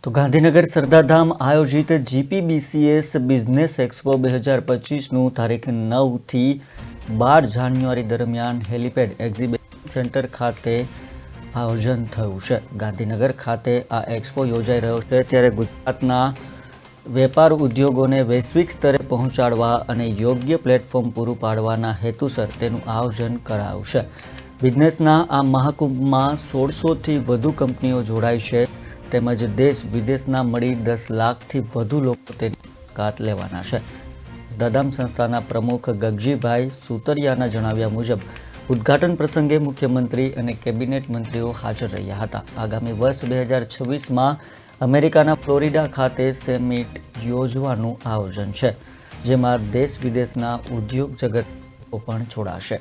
તો ગાંધીનગર સરદારધામ આયોજિત જીપીબીસીએસ business expo 2025નું તારીખ 9 થી 12 જાન્યુઆરી દરમિયાન હેલીપેડ એક્ઝિબિશન સેન્ટર ખાતે આયોજન થયું છે। ગાંધીનગર ખાતે આ એક્સપો યોજાઈ રહ્યો છે ત્યારે ગુજરાતના વેપાર ઉદ્યોગોને વૈશ્વિક સ્તરે પહોંચાડવા અને યોગ્ય પ્લેટફોર્મ પૂરું પાડવાના હેતુસર તેનું આયોજન કરાયું છે। બિઝનેસના આ મહાકુંભમાં 1600થી વધુ કંપનીઓ જોડાઈ છે તેમજ દેશ વિદેશના મળી 10 લાખથી વધુ લોકો તેની મુલાકાત લેવાના છે। દાદામ સંસ્થાના પ્રમુખ ગગજીભાઈ સુતરિયાના જણાવ્યા મુજબ ઉદ્ઘાટન પ્રસંગે મુખ્યમંત્રી અને કેબિનેટ મંત્રીઓ હાજર રહ્યા હતા। આગામી વર્ષ 2026માં અમેરિકાના ફ્લોરિડા ખાતે સમિટ યોજવાનું આયોજન છે જેમાં દેશ વિદેશના ઉદ્યોગ જગત પણ જોડાશે।